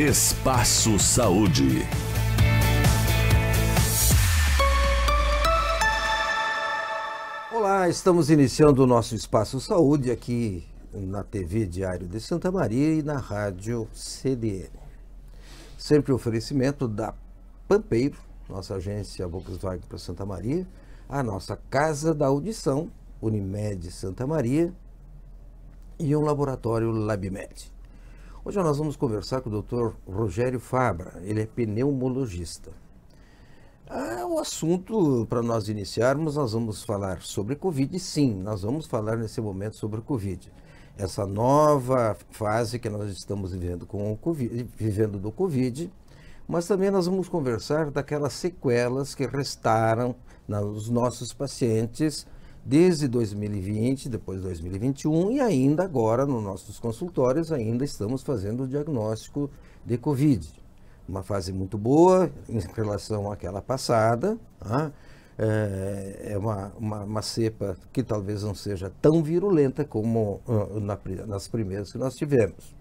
Espaço Saúde. Olá, estamos iniciando o nosso Espaço Saúde aqui na TV Diário de Santa Maria e na Rádio CDN. Sempre oferecimento da Pampeiro, nossa agência Volkswagen para Santa Maria, a nossa Casa da Audição, Unimed Santa Maria e um laboratório LabMed. Hoje nós vamos conversar com o Dr. Rogério Fabra, ele é pneumologista. O assunto, para nós iniciarmos, nós vamos falar sobre Covid, sim, nós vamos falar nesse momento sobre Covid. Essa nova fase que nós estamos vivendo com o COVID, vivendo do Covid, mas também nós vamos conversar daquelas sequelas que restaram nos nossos pacientes desde 2020, depois 2021 e ainda agora nos nossos consultórios ainda estamos fazendo o diagnóstico de Covid. Uma fase muito boa em relação àquela passada, é uma cepa que talvez não seja tão virulenta como nas primeiras que nós tivemos.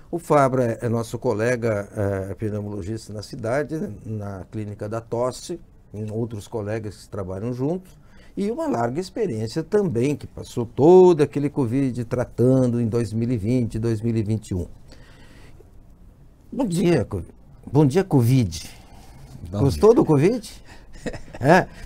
O Fabra é nosso colega pneumologista na cidade, na clínica da tosse, e outros colegas que trabalham juntos, e uma larga experiência também, que passou todo aquele Covid tratando em 2020 e 2021. Bom dia, Covid. Gostou do Covid?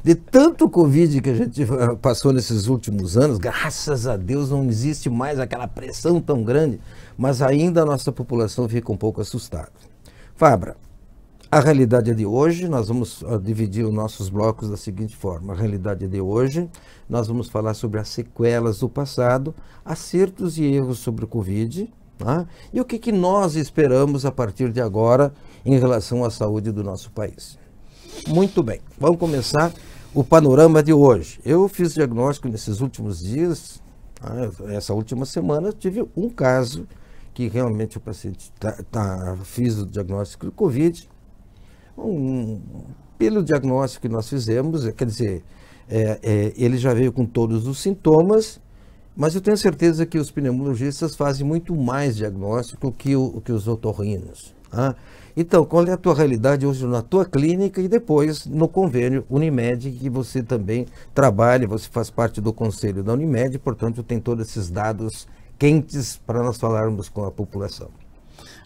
De tanto Covid que a gente passou nesses últimos anos, graças a Deus não existe mais aquela pressão tão grande, mas ainda a nossa população fica um pouco assustada. Fabra, a realidade de hoje, nós vamos dividir os nossos blocos da seguinte forma. A realidade de hoje, nós vamos falar sobre as sequelas do passado, acertos e erros sobre o Covid, e o que nós esperamos a partir de agora em relação à saúde do nosso país. Muito bem, vamos começar o panorama de hoje. Eu fiz diagnóstico nesses últimos dias, essa última semana, tive um caso que realmente o paciente fiz o diagnóstico de Covid. Pelo diagnóstico que nós fizemos, quer dizer, ele já veio com todos os sintomas, mas eu tenho certeza que os pneumologistas fazem muito mais diagnóstico que os otorrinos. Então, qual é a tua realidade hoje na tua clínica e depois no convênio Unimed, que você também trabalha, você faz parte do conselho da Unimed, portanto tem todos esses dados quentes para nós falarmos com a população.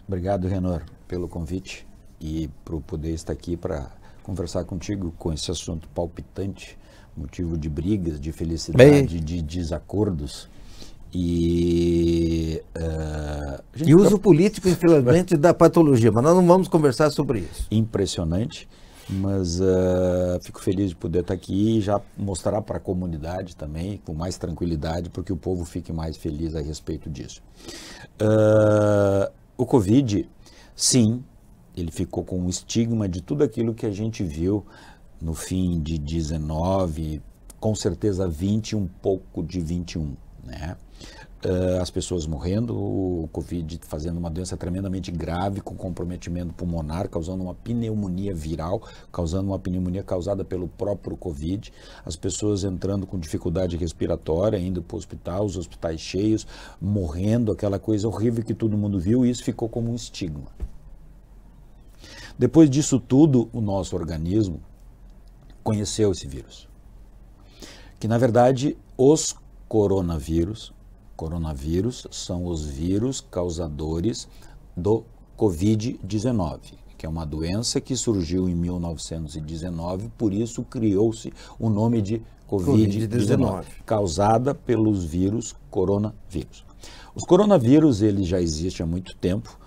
Obrigado, Renor, pelo convite e por poder estar aqui para conversar contigo com esse assunto palpitante, motivo de brigas, de felicidade, de desacordos. E uso político, infelizmente, da patologia, mas nós não vamos conversar sobre isso. Impressionante, mas fico feliz de poder estar aqui e já mostrar para a comunidade também, com mais tranquilidade, para que o povo fique mais feliz a respeito disso. O Covid, sim, ele ficou com um estigma de tudo aquilo que a gente viu no fim de 19, com certeza 20 e um pouco de 21, né? As pessoas morrendo, o Covid fazendo uma doença tremendamente grave, com comprometimento pulmonar, causando uma pneumonia viral, causando uma pneumonia causada pelo próprio Covid, as pessoas entrando com dificuldade respiratória, indo para o hospital, os hospitais cheios, morrendo, aquela coisa horrível que todo mundo viu, e isso ficou como um estigma. Depois disso tudo, o nosso organismo conheceu esse vírus, que na verdade os coronavírus são os vírus causadores do Covid-19, que é uma doença que surgiu em 1919, por isso criou-se o nome de Covid-19, causada pelos vírus coronavírus. Os coronavírus, eles já existem há muito tempo,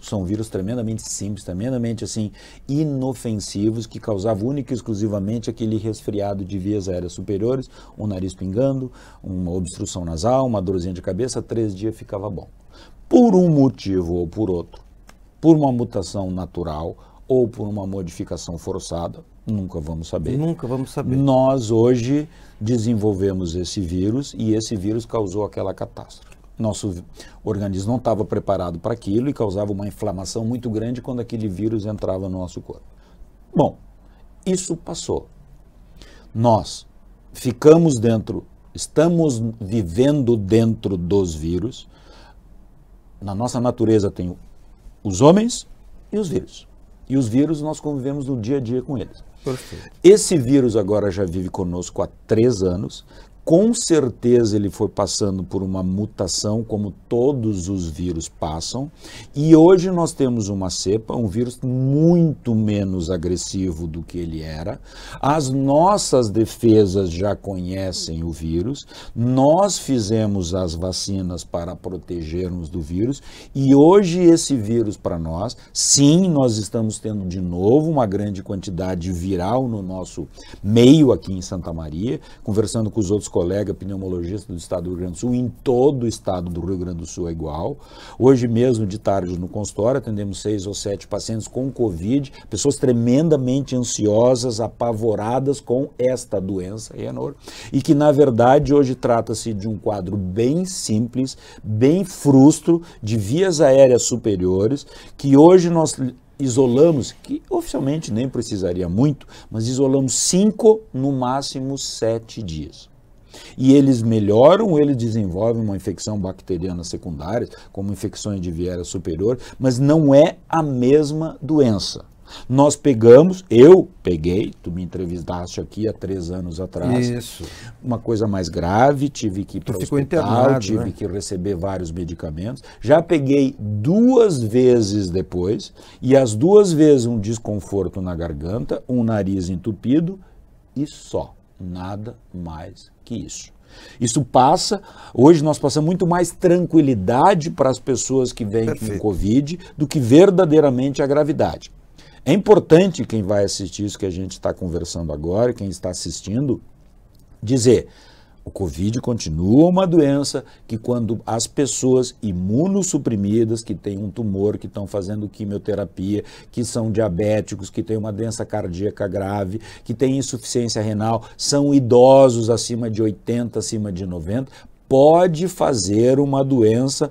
são vírus tremendamente simples, tremendamente assim, inofensivos, que causavam única e exclusivamente aquele resfriado de vias aéreas superiores, um nariz pingando, uma obstrução nasal, uma dorzinha de cabeça, 3 dias ficava bom. Por um motivo ou por outro, por uma mutação natural ou por uma modificação forçada, nunca vamos saber. Nunca vamos saber. Nós hoje desenvolvemos esse vírus e esse vírus causou aquela catástrofe. Nosso organismo não estava preparado para aquilo e causava uma inflamação muito grande quando aquele vírus entrava no nosso corpo. Bom, isso passou. Nós estamos vivendo dentro dos vírus. Na nossa natureza tem os homens e os vírus. E os vírus nós convivemos no dia a dia com eles. Perfeito. Esse vírus agora já vive conosco há 3 anos. Com certeza ele foi passando por uma mutação, como todos os vírus passam, e hoje nós temos uma cepa, um vírus muito menos agressivo do que ele era. As nossas defesas já conhecem o vírus, nós fizemos as vacinas para protegermos do vírus, e hoje esse vírus para nós, sim, nós estamos tendo de novo uma grande quantidade viral no nosso meio aqui em Santa Maria, conversando com os outros colega pneumologista do estado do Rio Grande do Sul, em todo o estado do Rio Grande do Sul é igual. Hoje mesmo, de tarde, no consultório, atendemos 6 ou 7 pacientes com Covid, pessoas tremendamente ansiosas, apavoradas com esta doença, e que, na verdade, hoje trata-se de um quadro bem simples, bem frustro, de vias aéreas superiores, que hoje nós isolamos, que oficialmente nem precisaria muito, mas isolamos 5, no máximo 7 dias. E eles melhoram ou eles desenvolvem uma infecção bacteriana secundária, como infecções de via aérea superior, mas não é a mesma doença. Nós pegamos, eu peguei, tu me entrevistaste aqui há 3 anos atrás, Isso. Uma coisa mais grave, tive que ir para o hospital, internado, tive, né, que receber vários medicamentos. Já peguei 2 vezes depois, e as 2 vezes um desconforto na garganta, um nariz entupido e só, nada mais que isso. Isso passa, hoje nós passamos muito mais tranquilidade para as pessoas que vêm com Covid do que verdadeiramente a gravidade. É importante quem vai assistir isso que a gente está conversando agora, quem está assistindo, dizer: o Covid continua uma doença que, quando as pessoas imunossuprimidas, que têm um tumor, que estão fazendo quimioterapia, que são diabéticos, que têm uma doença cardíaca grave, que têm insuficiência renal, são idosos acima de 80, acima de 90, pode fazer uma doença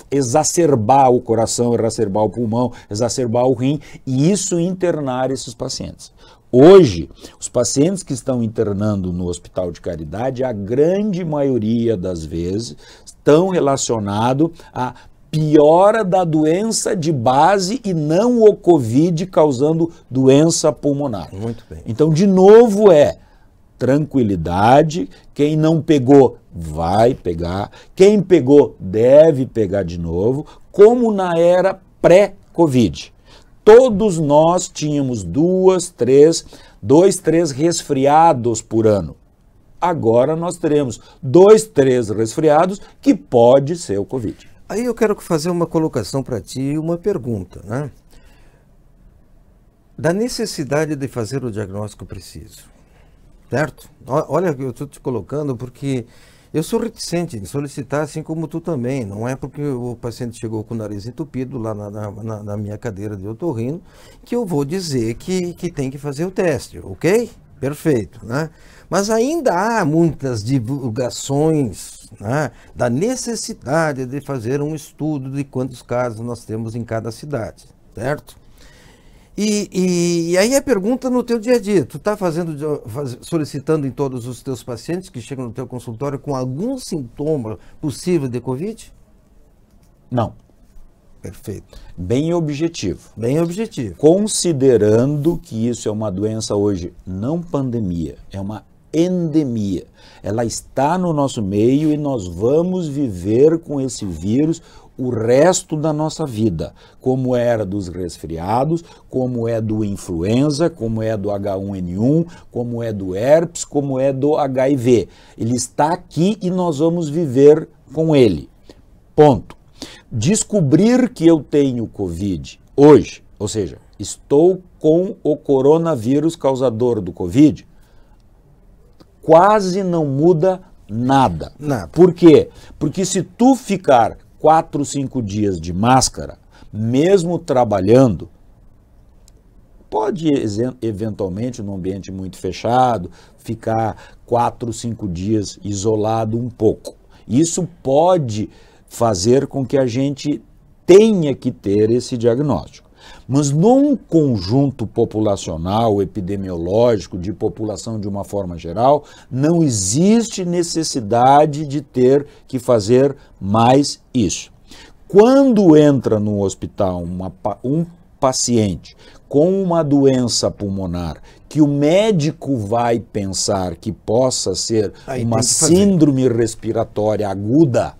exacerbar o coração, exacerbar o pulmão, exacerbar o rim, e isso internar esses pacientes. Hoje, os pacientes que estão internando no Hospital de Caridade, a grande maioria das vezes, estão relacionados à piora da doença de base e não o Covid causando doença pulmonar. Muito bem. Então, de novo, tranquilidade, quem não pegou vai pegar, quem pegou deve pegar de novo, como na era pré-Covid. Todos nós tínhamos 2, 3 resfriados por ano. Agora nós teremos 2, 3 resfriados que pode ser o Covid. Aí eu quero fazer uma colocação para ti e uma pergunta, né? Da necessidade de fazer o diagnóstico preciso, certo? Olha, eu estou te colocando porque eu sou reticente em solicitar, assim como tu também. Não é porque o paciente chegou com o nariz entupido lá na minha cadeira de otorrino que eu vou dizer que tem que fazer o teste, ok? Perfeito, né? Mas ainda há muitas divulgações, né, da necessidade de fazer um estudo de quantos casos nós temos em cada cidade, certo? E aí a pergunta no teu dia a dia, tu está solicitando em todos os teus pacientes que chegam no teu consultório com algum sintoma possível de Covid? Não. Perfeito. Bem objetivo. Bem objetivo. Considerando que isso é uma doença hoje, não pandemia, é uma endemia. Ela está no nosso meio e nós vamos viver com esse vírus o resto da nossa vida, como era dos resfriados, como é do influenza, como é do H1N1, como é do herpes, como é do HIV. Ele está aqui e nós vamos viver com ele. Ponto. Descobrir que eu tenho Covid hoje, ou seja, estou com o coronavírus causador do Covid, quase não muda nada. Nada. Por quê? Porque se tu ficar 4, 5 dias de máscara, mesmo trabalhando, pode eventualmente, num ambiente muito fechado, ficar 4, 5 dias isolado um pouco. Isso pode fazer com que a gente tenha que ter esse diagnóstico. Mas num conjunto populacional, epidemiológico, de população de uma forma geral, não existe necessidade de ter que fazer mais isso. Quando entra no hospital um paciente com uma doença pulmonar que o médico vai pensar que possa ser uma síndrome respiratória aguda,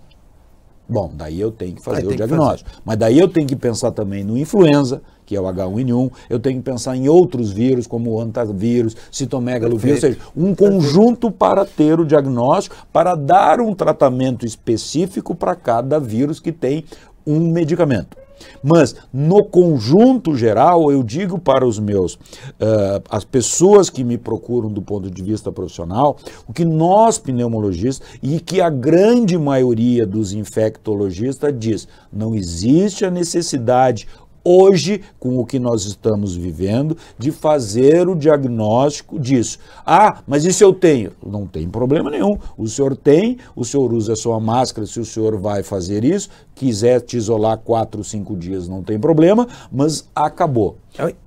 bom, daí eu tenho que fazer o diagnóstico. Mas daí eu tenho que pensar também no influenza, que é o H1N1, eu tenho que pensar em outros vírus, como o hantavírus, citomegalovírus, ou seja, um conjunto para ter o diagnóstico, para dar um tratamento específico para cada vírus que tem um medicamento. Mas, no conjunto geral, eu digo para os meus, as pessoas que me procuram do ponto de vista profissional, o que nós pneumologistas e que a grande maioria dos infectologistas diz, não existe a necessidade hoje, com o que nós estamos vivendo, de fazer o diagnóstico disso. Ah, mas e se eu tenho? Não tem problema nenhum. O senhor tem, o senhor usa a sua máscara, se o senhor vai fazer isso, quiser te isolar 4 ou 5 dias, não tem problema, mas acabou.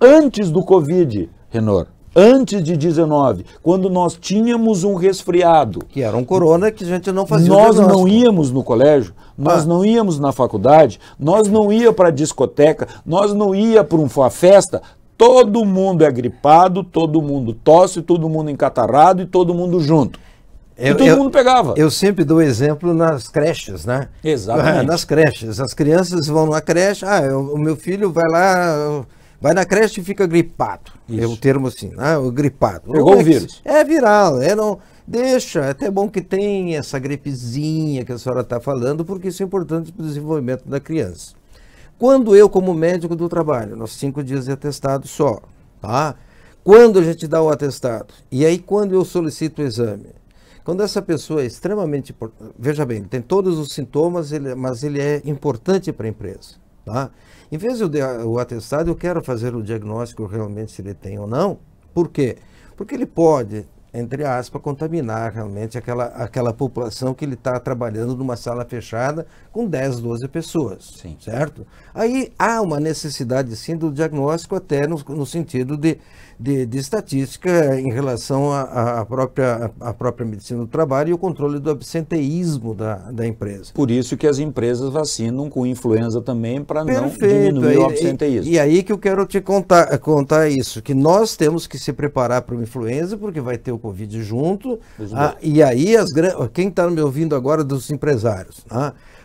Antes do Covid, Renor, antes de 19, quando nós tínhamos um resfriado, que era um corona que a gente não fazia. Nós não íamos no colégio, nós não íamos na faculdade, nós não ia para a discoteca, nós não ia para uma festa. Todo mundo é gripado, todo mundo tosse, todo mundo encatarrado e todo mundo junto. E todo mundo pegava. Eu sempre dou exemplo nas creches, né? Exatamente. Nas creches. As crianças vão na creche, o meu filho vai lá, vai na creche e fica gripado. Isso. É o termo assim, o gripado. Pegou o vírus. É viral, não deixa, é até bom que tem essa gripezinha que a senhora está falando, porque isso é importante para o desenvolvimento da criança. Quando eu, como médico do trabalho, nos 5 dias de atestado só, tá? Quando a gente dá o atestado, e aí quando eu solicito o exame, quando essa pessoa é extremamente importante, veja bem, tem todos os sintomas, mas ele é importante para a empresa, tá? Em vez de eu dar o atestado, eu quero fazer o diagnóstico realmente se ele tem ou não. Por quê? Porque ele pode, entre aspas, contaminar realmente aquela população que ele está trabalhando numa sala fechada com 10, 12 pessoas, sim, certo? Aí há uma necessidade, sim, do diagnóstico até no sentido de estatística em relação à própria medicina do trabalho e o controle do absenteísmo da empresa. Por isso que as empresas vacinam com influenza também para não diminuir o absenteísmo. E aí que eu quero te contar isso, que nós temos que se preparar para o influenza, porque vai ter o Covid junto, e aí quem está me ouvindo agora dos empresários,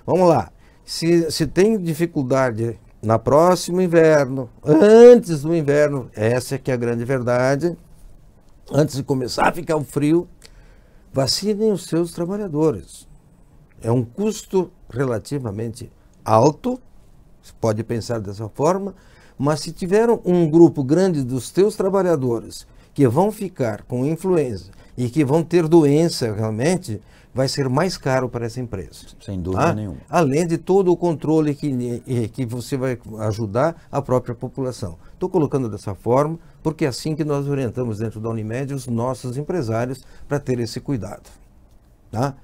vamos lá, se tem dificuldade na próximo inverno, antes do inverno, essa é que é a grande verdade, antes de começar a ficar o frio, vacinem os seus trabalhadores. É um custo relativamente alto, você pode pensar dessa forma, mas se tiver um grupo grande dos teus trabalhadores que vão ficar com influenza e que vão ter doença realmente, vai ser mais caro para essa empresa. Sem dúvida nenhuma. Além de todo o controle que você vai ajudar a própria população. Estou colocando dessa forma, porque é assim que nós orientamos dentro da Unimed os nossos empresários para ter esse cuidado. Tá?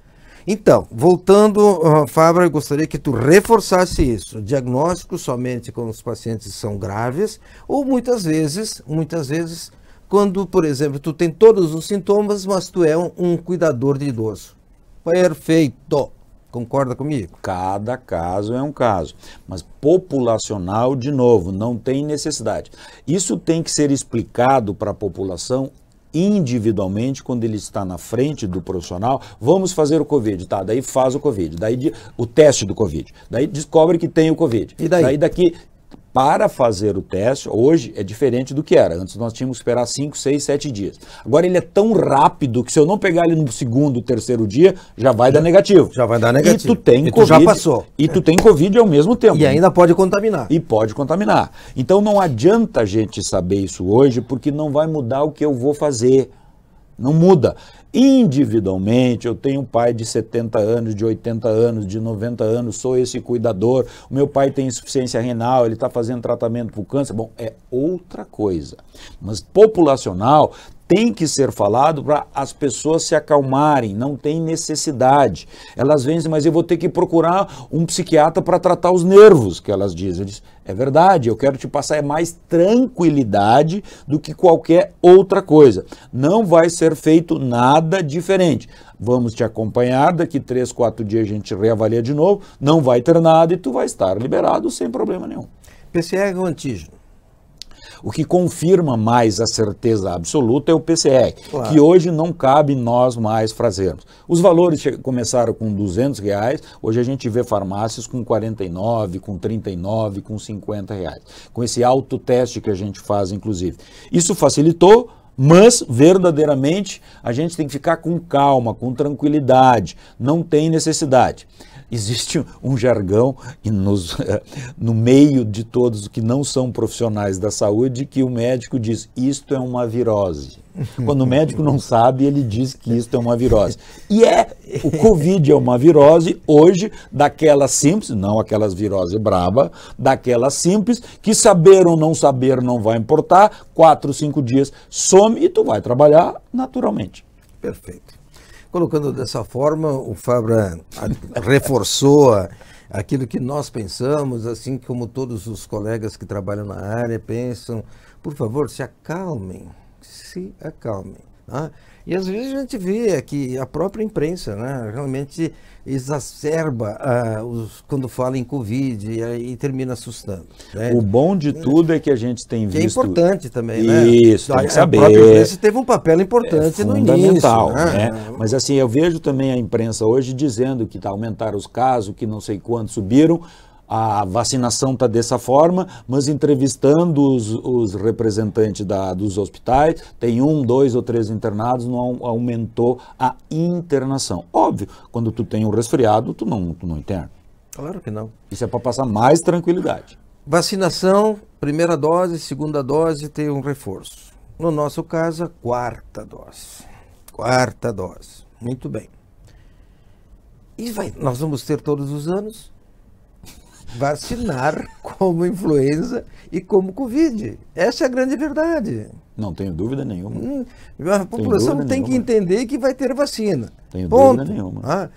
Então, voltando, Fábio, eu gostaria que tu reforçasse isso. O diagnóstico somente quando os pacientes são graves, ou muitas vezes, quando, por exemplo, tu tem todos os sintomas, mas tu é um cuidador de idoso. Perfeito! Concorda comigo? Cada caso é um caso, mas populacional, de novo, não tem necessidade. Isso tem que ser explicado para a população individualmente, quando ele está na frente do profissional. Vamos fazer o Covid, tá? Daí faz o Covid, daí o teste do Covid, daí descobre que tem o Covid. E daí daqui... Para fazer o teste, hoje é diferente do que era. Antes nós tínhamos que esperar 5, 6, 7 dias. Agora ele é tão rápido que se eu não pegar ele no 2º, 3º dia, já vai dar negativo. Já vai dar negativo. E tu tem Covid. Tu já passou. E tu tem Covid ao mesmo tempo. E ainda pode contaminar. E pode contaminar. Então não adianta a gente saber isso hoje, porque não vai mudar o que eu vou fazer. Não muda. Individualmente, eu tenho um pai de 70 anos, de 80 anos, de 90 anos, sou esse cuidador, o meu pai tem insuficiência renal, ele está fazendo tratamento para o câncer. Bom, é outra coisa. Mas populacional tem que ser falado para as pessoas se acalmarem, não tem necessidade. Elas vêm, mas eu vou ter que procurar um psiquiatra para tratar os nervos, que elas dizem. Eu disse, é verdade, eu quero te passar mais tranquilidade do que qualquer outra coisa. Não vai ser feito nada diferente. Vamos te acompanhar, daqui 3, 4 dias a gente reavalia de novo, não vai ter nada e tu vai estar liberado sem problema nenhum. PCR ou antígeno? O que confirma mais a certeza absoluta é o PCR, claro, que hoje não cabe nós mais fazermos. Os valores começaram com R$200, hoje a gente vê farmácias com 49, com 39, com 50 reais. Com esse autoteste que a gente faz, inclusive. Isso facilitou, mas verdadeiramente a gente tem que ficar com calma, com tranquilidade, não tem necessidade. Existe um jargão no meio de todos que não são profissionais da saúde que o médico diz, isto é uma virose. Quando o médico não sabe, ele diz que isto é uma virose. E o Covid é uma virose hoje daquela simples, não aquelas virose braba, daquela simples, que saber ou não saber não vai importar, 4, 5 dias some e tu vai trabalhar naturalmente. Perfeito. Colocando dessa forma, o Fabra reforçou aquilo que nós pensamos, assim como todos os colegas que trabalham na área pensam. Por favor, se acalmem, se acalmem. Tá? E às vezes a gente vê que a própria imprensa, né, realmente exacerba quando fala em Covid e termina assustando. Né? O bom de tudo é que a gente tem visto... Que é importante também, né? Isso, tem que saber. A própria imprensa teve um papel importante no início. Fundamental, né? Mas assim, eu vejo também a imprensa hoje dizendo que aumentaram os casos, que não sei quantos subiram, a vacinação está dessa forma, mas entrevistando os representantes dos hospitais, tem 1, 2 ou 3 internados, não aumentou a internação. Óbvio, quando tu tem um resfriado, tu não interna. Claro que não. Isso é para passar mais tranquilidade. Vacinação, primeira dose, segunda dose, tem um reforço. No nosso caso, a quarta dose. Quarta dose. Muito bem. E nós vamos ter todos os anos vacinar como influenza e como Covid. Essa é a grande verdade. Não tenho dúvida nenhuma. A população tem que entender que vai ter vacina. Tenho dúvida nenhuma.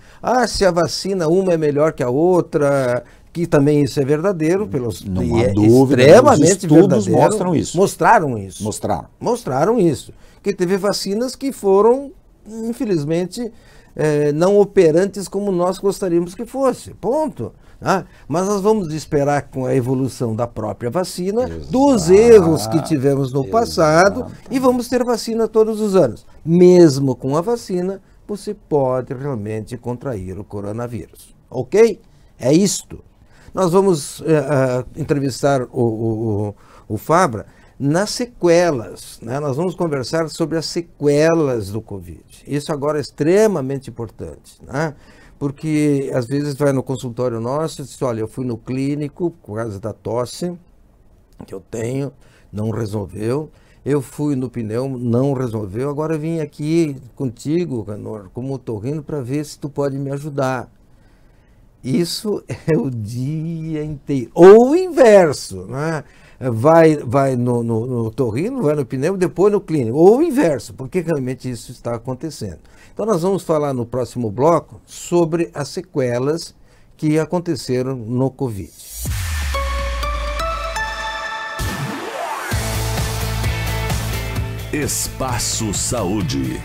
Se a vacina uma é melhor que a outra, que também isso é verdadeiro, não há dúvida, extremamente os estudos verdadeiro. Mostram isso. Mostraram isso. Que teve vacinas que foram, infelizmente, não operantes como nós gostaríamos que fosse. Ponto. Mas nós vamos esperar com a evolução da própria vacina, dos erros que tivemos no passado, e vamos ter vacina todos os anos. Mesmo com a vacina, você pode realmente contrair o coronavírus. Ok? É isto. Nós vamos entrevistar o Fabra nas sequelas, né? Nós vamos conversar sobre as sequelas do Covid. Isso agora é extremamente importante, né? Porque às vezes vai no consultório nosso e diz, olha, eu fui no clínico por causa da tosse que eu tenho, não resolveu. Eu fui no pneu, não resolveu. Agora eu vim aqui contigo, Canor, como otorrino, para ver se tu pode me ajudar. Isso é o dia inteiro. Ou o inverso, né? Vai no otorrino, vai no pneu, depois no clínico. Ou o inverso, porque realmente isso está acontecendo. Então nós vamos falar no próximo bloco sobre as sequelas que aconteceram no Covid. Espaço Saúde.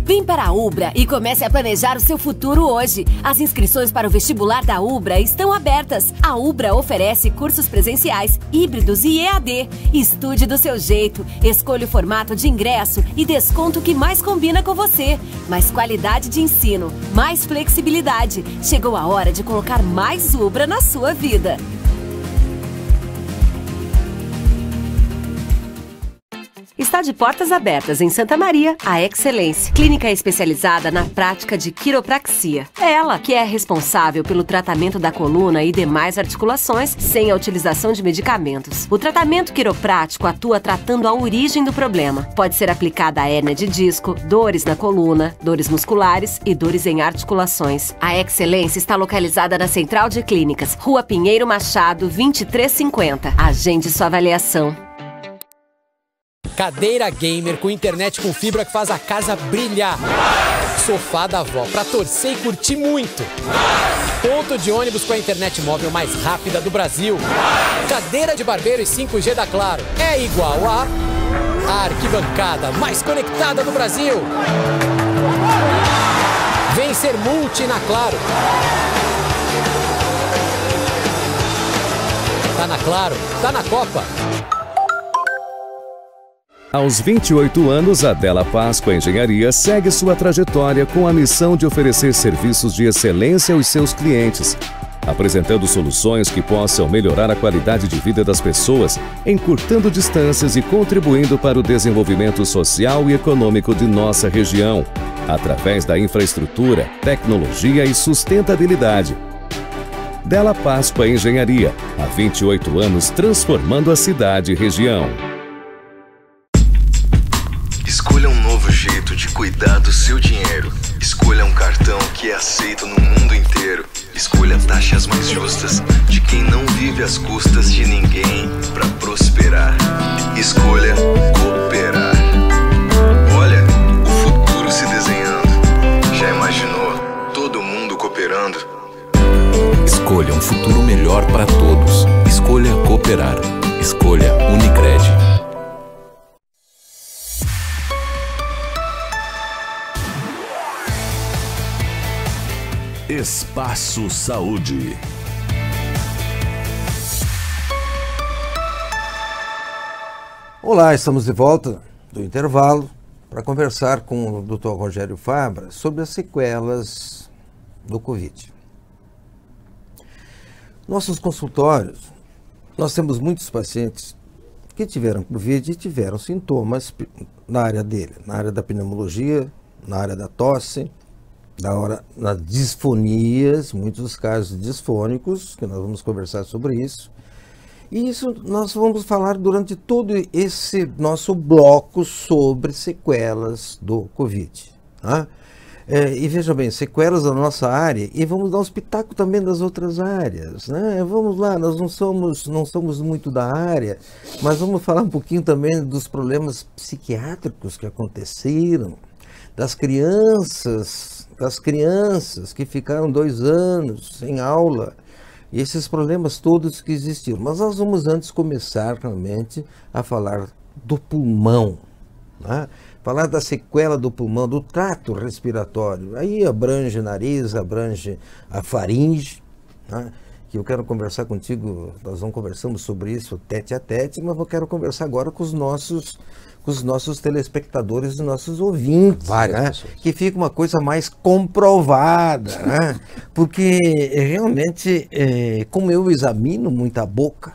Vem para a Ubra e comece a planejar o seu futuro hoje. As inscrições para o vestibular da Ubra estão abertas. A Ubra oferece cursos presenciais, híbridos e EAD. Estude do seu jeito, escolha o formato de ingresso e desconto que mais combina com você. Mais qualidade de ensino, mais flexibilidade. Chegou a hora de colocar mais Ubra na sua vida. está de portas abertas em Santa Maria, a Excelência, clínica especializada na prática de quiropraxia. É ela que é responsável pelo tratamento da coluna e demais articulações sem a utilização de medicamentos. O tratamento quiroprático atua tratando a origem do problema. Pode ser aplicada a hérnia de disco, dores na coluna, dores musculares e dores em articulações. A Excelência está localizada na Central de Clínicas, Rua Pinheiro Machado, 2350. Agende sua avaliação. Cadeira gamer com internet com fibra que faz a casa brilhar. Sofá da avó pra torcer e curtir muito. Ponto de ônibus com a internet móvel mais rápida do Brasil. Cadeira de barbeiro e 5G da Claro. É igual a arquibancada mais conectada do Brasil. Vem ser multi na Claro. Tá na Claro, tá na Copa. Aos 28 anos, a Della Páscoa Engenharia segue sua trajetória com a missão de oferecer serviços de excelência aos seus clientes, apresentando soluções que possam melhorar a qualidade de vida das pessoas, encurtando distâncias e contribuindo para o desenvolvimento social e econômico de nossa região, através da infraestrutura, tecnologia e sustentabilidade. Della Páscoa Engenharia, há 28 anos transformando a cidade e região. Escolha um novo jeito de cuidar do seu dinheiro. Escolha um cartão que é aceito no mundo inteiro. Escolha taxas mais justas de quem não vive às custas de ninguém para prosperar. Escolha cooperar. Olha, o futuro se desenhando. Já imaginou todo mundo cooperando? Escolha um futuro melhor para todos. Escolha cooperar. Escolha Unicred. Espaço Saúde. Olá, estamos de volta do intervalo para conversar com o Dr. Rogério Fabra sobre as sequelas do Covid. Nossos consultórios, nós temos muitos pacientes que tiveram Covid e tiveram sintomas na área dele, na área da pneumologia, na área da tosse, nas disfonias, muitos casos disfônicos, que nós vamos conversar sobre isso. E isso nós vamos falar durante todo esse nosso bloco sobre sequelas do Covid. Tá? E veja bem, sequelas da nossa área, e vamos dar um espetáculo também das outras áreas. Né? Vamos lá, nós não somos muito da área, mas vamos falar um pouquinho também dos problemas psiquiátricos que aconteceram, das crianças que ficaram 2 anos sem aula, e esses problemas todos que existiram. Mas nós vamos antes começar realmente a falar do pulmão, né? Falar da sequela do pulmão, do trato respiratório. Aí abrange nariz, abrange a faringe, né? Que eu quero conversar contigo, nós não conversamos sobre isso tete a tete, mas eu quero conversar agora com os nossos telespectadores e nossos ouvintes, né? Que fica uma coisa mais comprovada, né? Porque realmente, como eu examino muita boca,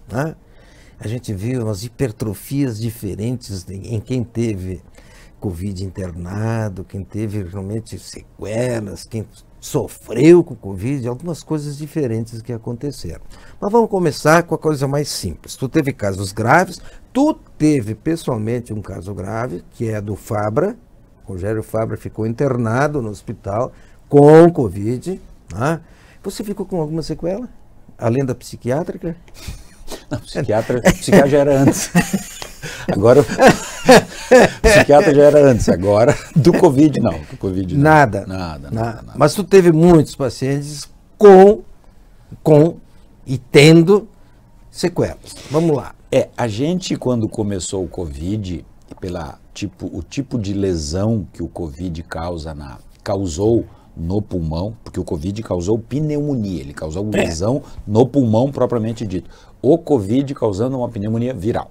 né? A gente viu umas hipertrofias diferentes em quem teve Covid internado, quem teve realmente sequelas, quem sofreu com Covid, algumas coisas diferentes que aconteceram. Mas vamos começar com a coisa mais simples. Tu teve casos graves, tu teve pessoalmente um caso grave, que é do Fabra. Rogério Fabra ficou internado no hospital com Covid. Né? Você ficou com alguma sequela? Além da psiquiátrica? Não, psiquiatra já era antes. Agora, psiquiatra já era antes, agora do Covid não. Do COVID não. Nada. Mas tu teve muitos pacientes com e tendo sequelas. Vamos lá. A gente, quando começou o Covid, o tipo de lesão que o Covid causou no pulmão, porque o Covid causou pneumonia, ele causou lesão no pulmão propriamente dito. O Covid causando uma pneumonia viral.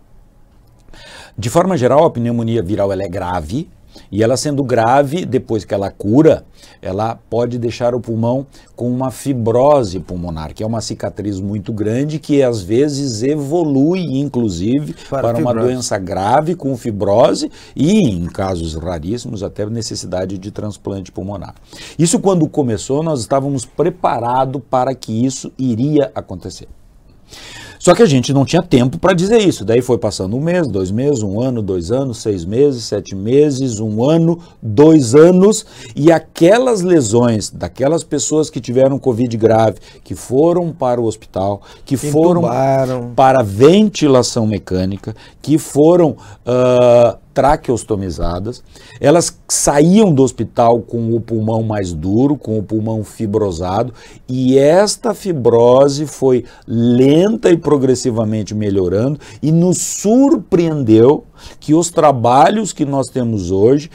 De forma geral, a pneumonia viral ela é grave E ela sendo grave, depois que ela cura, ela pode deixar o pulmão com uma fibrose pulmonar, que é uma cicatriz muito grande que às vezes evolui, inclusive, para uma doença grave com fibrose e, em casos raríssimos, até necessidade de transplante pulmonar. Isso, quando começou, nós estávamos preparados para que isso iria acontecer. Só que a gente não tinha tempo para dizer isso. Daí foi passando 1 mês, 2 meses, 1 ano, 2 anos, 6 meses, 7 meses, 1 ano, 2 anos, e aquelas lesões daquelas pessoas que tiveram Covid grave, que foram para o hospital, que foram para ventilação mecânica, que foram traqueostomizadas, elas saíam do hospital com o pulmão mais duro, com o pulmão fibrosado, e esta fibrose foi lenta e progressivamente melhorando, e nos surpreendeu que os trabalhos que nós temos hoje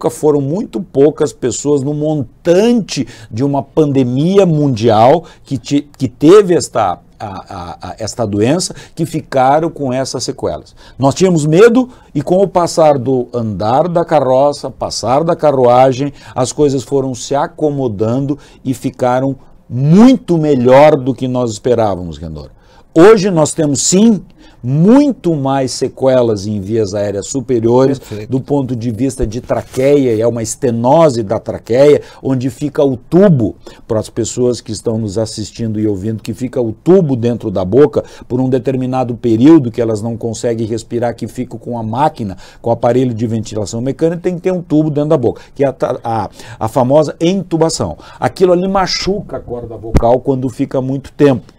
foram muito poucas pessoas no montante de uma pandemia mundial que teve esta doença, que ficaram com essas sequelas. Nós tínhamos medo e, com o passar do andar da carroça, passar da carruagem, as coisas foram se acomodando e ficaram muito melhor do que nós esperávamos, Rendor. Hoje nós temos, sim, muito mais sequelas em vias aéreas superiores. Perfeito. Do ponto de vista de traqueia, é uma estenose da traqueia, onde fica o tubo, para as pessoas que estão nos assistindo e ouvindo, que fica o tubo dentro da boca por um determinado período que elas não conseguem respirar, que fica com a máquina, com o aparelho de ventilação mecânica, tem que ter um tubo dentro da boca, que é a famosa intubação. Aquilo ali machuca a corda vocal quando fica muito tempo.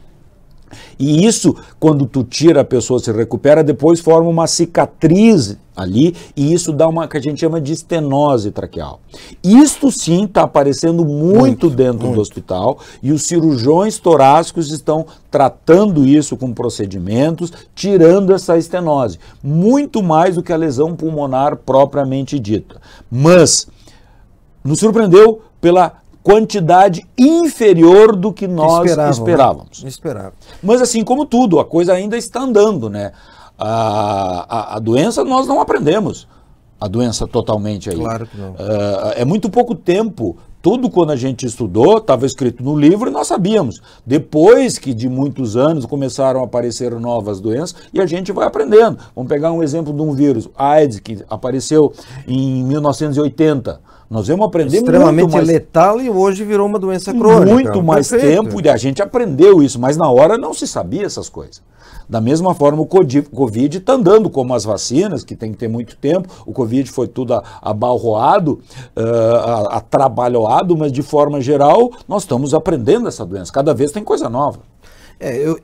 E isso, quando tu tira, a pessoa se recupera, depois forma uma cicatriz ali, e isso dá uma que a gente chama de estenose traqueal. Isto sim está aparecendo muito dentro do hospital, e os cirurgiões torácicos estão tratando isso com procedimentos, tirando essa estenose, muito mais do que a lesão pulmonar propriamente dita. Mas nos surpreendeu pela quantidade inferior do que nós esperávamos. Mas assim como tudo, a coisa ainda está andando, né? A doença nós não aprendemos, a doença totalmente aí. Claro que não. É muito pouco tempo. Tudo, quando a gente estudou, estava escrito no livro e nós sabíamos. Depois que de muitos anos começaram a aparecer novas doenças e a gente vai aprendendo. Vamos pegar um exemplo de um vírus, a AIDS, que apareceu em 1980. Nós vamos aprender extremamente letal e hoje virou uma doença crônica. Muito mais tempo e a gente aprendeu isso, mas na hora não se sabia essas coisas. Da mesma forma, o Covid está andando como as vacinas, que tem que ter muito tempo. O Covid foi tudo abalroado, atrabalhoado, mas de forma geral nós estamos aprendendo essa doença. Cada vez tem coisa nova.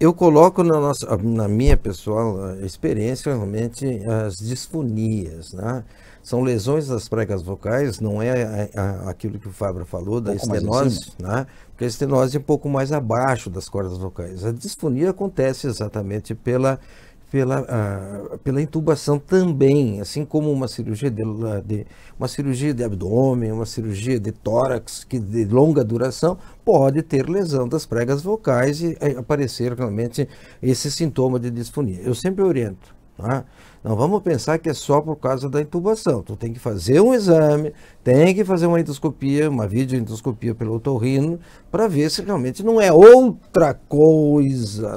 Eu coloco na minha pessoal experiência realmente as disfonias, né? São lesões das pregas vocais, não é aquilo que o Fábio falou, da estenose, né? Porque a estenose é um pouco mais abaixo das cordas vocais. A disfonia acontece exatamente pela intubação também, assim como uma cirurgia de abdômen, uma cirurgia de tórax de longa duração, pode ter lesão das pregas vocais e aparecer realmente esse sintoma de disfonia. Eu sempre oriento, tá? Não vamos pensar que é só por causa da intubação. Tu tem que fazer um exame, tem que fazer uma endoscopia, uma videoendoscopia pelo otorrino, para ver se realmente não é outra coisa,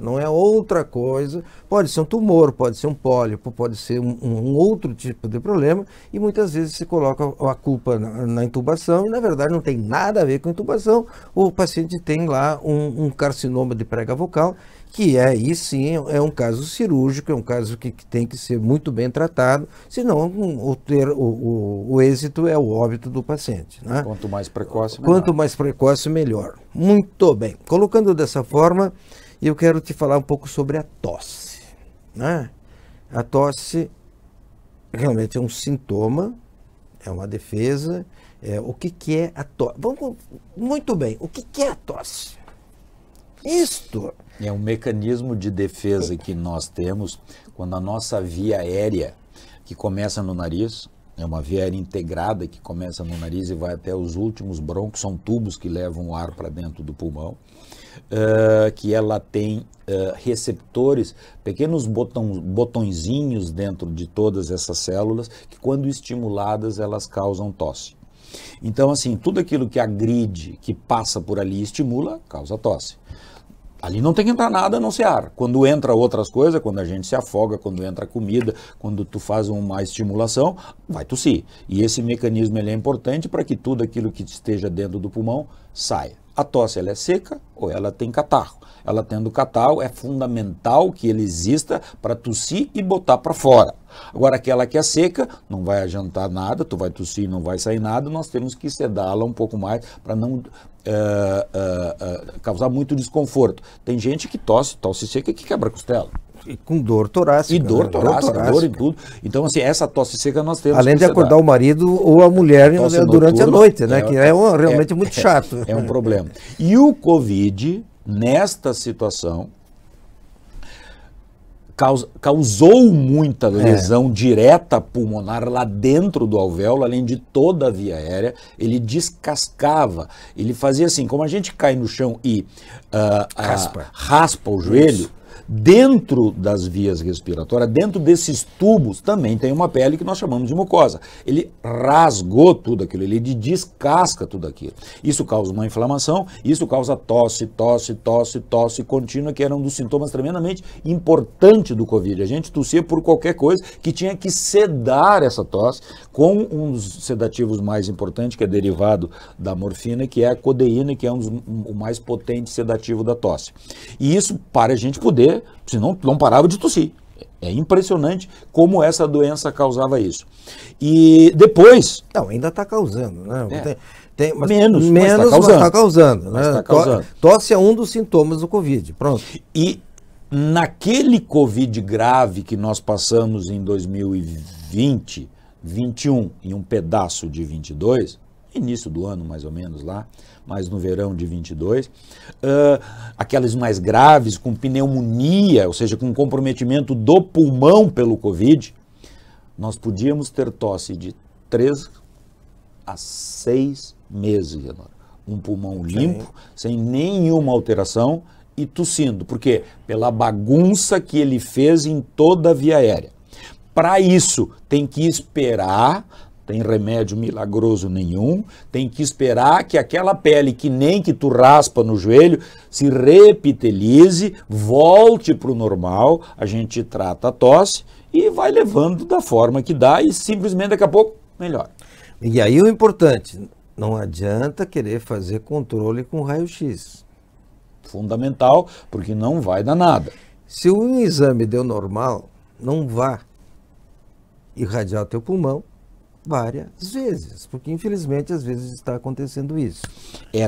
Pode ser um tumor, pode ser um pólipo, pode ser um outro tipo de problema, e muitas vezes se coloca a culpa na intubação, e na verdade não tem nada a ver com a intubação. O paciente tem lá um carcinoma de prega vocal, que aí sim é um caso cirúrgico, é um caso que tem que ser muito bem tratado, senão o êxito é o óbito do paciente, né? Quanto mais precoce, melhor. Quanto mais precoce, melhor. Muito bem. Colocando dessa forma, eu quero te falar um pouco sobre a tosse, né? A tosse realmente é um sintoma, é uma defesa. O que é a tosse? Muito bem, o que é a tosse? Isto é um mecanismo de defesa que nós temos quando a nossa via aérea, que começa no nariz, é uma via aérea integrada que começa no nariz e vai até os últimos brônquios, são tubos que levam o ar para dentro do pulmão, que ela tem receptores, pequenos botõezinhos dentro de todas essas células que, quando estimuladas, elas causam tosse. Então, assim, tudo aquilo que agride, que passa por ali e estimula, causa tosse. Ali não tem que entrar nada a não ser ar. Quando entra outras coisas, quando a gente se afoga, quando entra comida, quando tu faz uma estimulação, vai tossir. E esse mecanismo ele é importante para que tudo aquilo que esteja dentro do pulmão saia. A tosse ela é seca ou ela tem catarro. Ela tendo catarro, é fundamental que ele exista para tossir e botar para fora. Agora, aquela que é seca, não vai adiantar nada, tu vai tossir e não vai sair nada, nós temos que sedá-la um pouco mais para não causar muito desconforto. Tem gente que tosse seca e que quebra a costela. E com dor torácica. E dor torácica, dor e tudo. Então, assim, essa tosse seca nós temos além que de acordar o marido ou a mulher durante a noite, né? Que é realmente muito chato. É um problema. E o Covid, nesta situação, causou muita lesão direta pulmonar lá dentro do alvéolo, além de toda a via aérea. Ele descascava, ele fazia assim, como a gente cai no chão e raspa o joelho. Dentro das vias respiratórias, dentro desses tubos, também tem uma pele que nós chamamos de mucosa. Ele rasgou tudo aquilo, ele descasca tudo aquilo. Isso causa uma inflamação, isso causa tosse contínua, que era um dos sintomas tremendamente importantes do Covid. A gente tossia por qualquer coisa que tinha que sedar essa tosse com um dos sedativos mais importantes, que é derivado da morfina, que é a codeína, que é o mais potente sedativo da tosse. E isso para a gente poder, senão não parava de tossir. É impressionante como essa doença causava isso. E depois... Não, ainda está causando, né? Mas está causando. Né? Tosse é um dos sintomas do Covid, pronto. E naquele Covid grave que nós passamos em 2020, 21 e um pedaço de 22, início do ano mais ou menos lá, mas no verão de 22, aquelas mais graves, com pneumonia, ou seja, com comprometimento do pulmão pelo Covid, nós podíamos ter tosse de 3 a 6 meses, um pulmão limpo, sem nenhuma alteração e tossindo. Por quê? Pela bagunça que ele fez em toda a via aérea. Para isso, tem que esperar... Tem remédio milagroso nenhum, tem que esperar que aquela pele que nem que tu raspa no joelho se repitelize, volte para o normal, a gente trata a tosse e vai levando da forma que dá e simplesmente daqui a pouco melhora. E aí o importante, não adianta querer fazer controle com raio-x. Fundamental, porque não vai dar nada. Se um exame deu normal, não vá irradiar o teu pulmão várias vezes, porque infelizmente às vezes está acontecendo isso.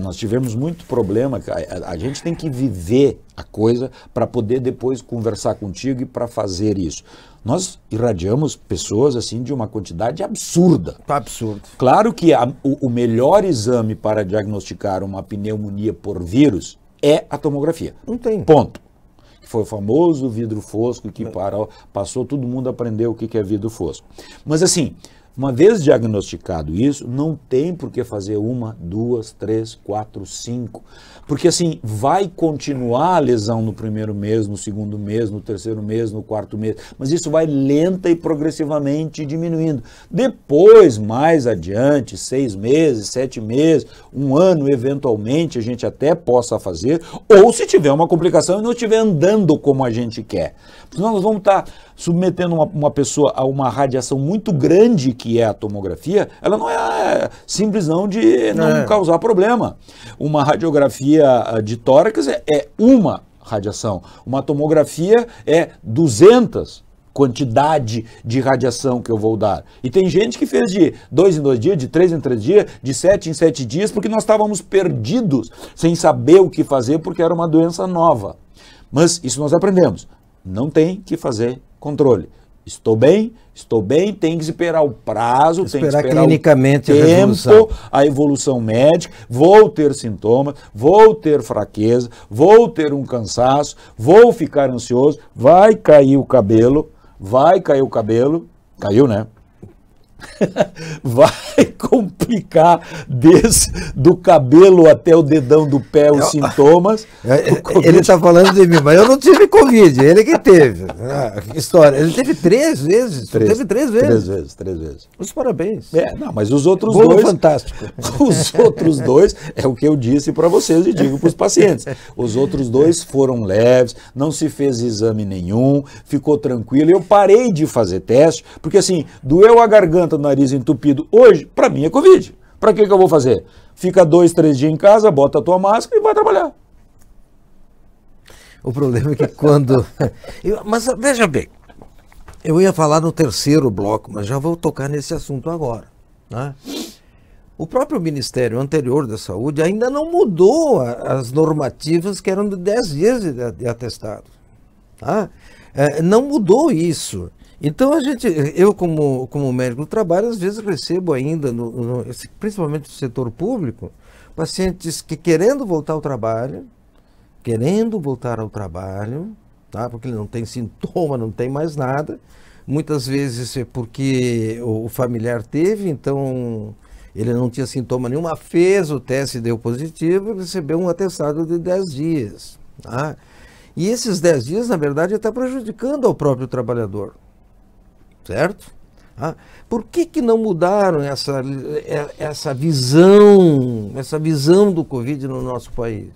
Nós tivemos muito problema, a gente tem que viver a coisa para poder depois conversar contigo e para fazer isso. Nós irradiamos pessoas assim de uma quantidade absurda. Absurdo. Claro que o melhor exame para diagnosticar uma pneumonia por vírus é a tomografia. Não tem. Ponto. Foi o famoso vidro fosco que passou, todo mundo aprendeu o que é vidro fosco. Mas assim, uma vez diagnosticado isso, não tem por que fazer 1, 2, 3, 4, 5. Porque assim, vai continuar a lesão no primeiro mês, no segundo mês, no terceiro mês, no quarto mês. Mas isso vai lenta e progressivamente diminuindo. Depois, mais adiante, 6 meses, 7 meses, 1 ano, eventualmente, a gente até possa fazer. Ou se tiver uma complicação e não estiver andando como a gente quer. Senão nós vamos estar submetendo uma pessoa a uma radiação muito grande, que é a tomografia. Ela não é simples não de não causar problema. Uma radiografia de tórax é uma radiação. Uma tomografia é 200 quantidade de radiação que eu vou dar. E tem gente que fez de 2 em 2 dias, de 3 em 3 dias, de 7 em 7 dias, porque nós estávamos perdidos, sem saber o que fazer, porque era uma doença nova. Mas isso nós aprendemos. Não tem que fazer controle. Estou bem, tem que esperar o prazo, tem que esperar clinicamente o tempo, a evolução médica, vou ter sintomas, vou ter fraqueza, vou ter um cansaço, vou ficar ansioso, vai cair o cabelo, caiu, né? vai complicar do cabelo até o dedão do pé os sintomas. Ele está falando de mim, mas eu não tive Covid, ele que teve. Que história. Ele teve 3 vezes. Teve 3 vezes. 3 vezes. Os parabéns. Não, mas os outros Bolo dois... fantástico. Os outros 2, é o que eu disse para vocês e digo para os pacientes. Os outros 2 foram leves, não se fez exame nenhum, ficou tranquilo. Eu parei de fazer teste, porque assim, doeu a garganta, o nariz entupido. Hoje, para mim é Covid. Para que eu vou fazer? Fica 2, 3 dias em casa, bota a tua máscara e vai trabalhar. O problema é que quando... Mas veja bem, eu ia falar no terceiro bloco, mas já vou tocar nesse assunto agora, né? O próprio Ministério anterior da Saúde ainda não mudou as normativas que eram de 10 dias de atestado. Tá? Não mudou isso. Então eu como médico do trabalho, às vezes recebo ainda, principalmente no setor público, pacientes que querendo voltar ao trabalho, tá? Porque ele não tem sintoma, não tem mais nada. Muitas vezes é porque o familiar teve, então ele não tinha sintoma nenhum, fez o teste e deu positivo e recebeu um atestado de 10 dias. Tá? E esses 10 dias, na verdade, está prejudicando ao próprio trabalhador. Certo? Tá? Por que não mudaram essa visão do Covid no nosso país?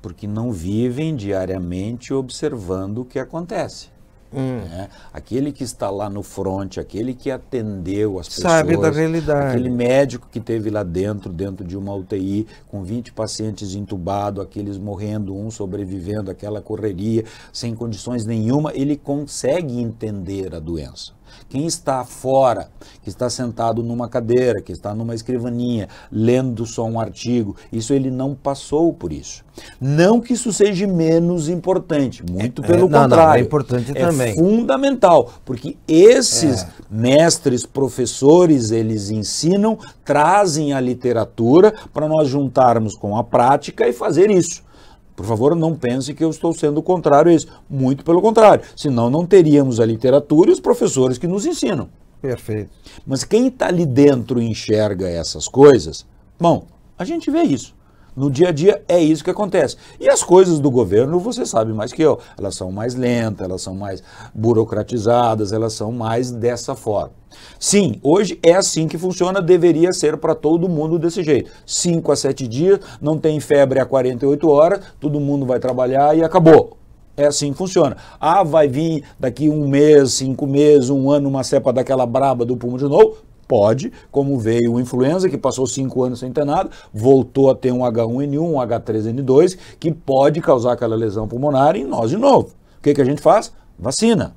Porque não vivem diariamente observando o que acontece. Né? Aquele que está lá no front, aquele que atendeu as pessoas, sabe da realidade. Aquele médico que esteve lá dentro de uma UTI, com 20 pacientes entubados, aqueles morrendo, um sobrevivendo, aquela correria, sem condições nenhuma, ele consegue entender a doença. Quem está fora, que está sentado numa cadeira, que está numa escrivaninha, lendo só um artigo, isso ele não passou por isso. Não que isso seja menos importante, muito pelo contrário. Não, é importante também. É fundamental, porque esses mestres, professores, eles ensinam, trazem a literatura para nós juntarmos com a prática e fazer isso. Por favor, não pense que eu estou sendo contrário a isso. Muito pelo contrário. Senão não teríamos a literatura e os professores que nos ensinam. Perfeito. Mas quem está ali dentro e enxerga essas coisas, bom, a gente vê isso. No dia a dia é isso que acontece. E as coisas do governo, você sabe mais que eu, elas são mais lentas, elas são mais burocratizadas, elas são mais dessa forma. Sim, hoje é assim que funciona, deveria ser para todo mundo desse jeito. 5 a 7 dias, não tem febre há 48 horas, todo mundo vai trabalhar e acabou. É assim que funciona. Vai vir daqui 1 mês, 5 meses, 1 ano, uma cepa daquela braba do pulmão de novo? Pode, como veio o influenza, que passou 5 anos sem ter nada, voltou a ter um H1N1, um H3N2, que pode causar aquela lesão pulmonar em nós de novo. O que a gente faz? Vacina.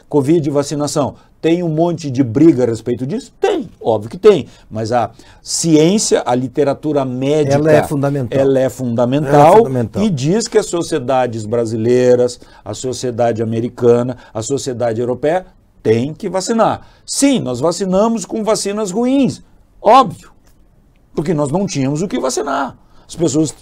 Covid e vacinação. Tem um monte de briga a respeito disso? Tem, óbvio que tem. Mas a ciência, a literatura médica... Ela é fundamental. Ela é fundamental e diz que as sociedades brasileiras, a sociedade americana, a sociedade europeia tem que vacinar. Sim, nós vacinamos com vacinas ruins, óbvio, porque nós não tínhamos o que vacinar. As pessoas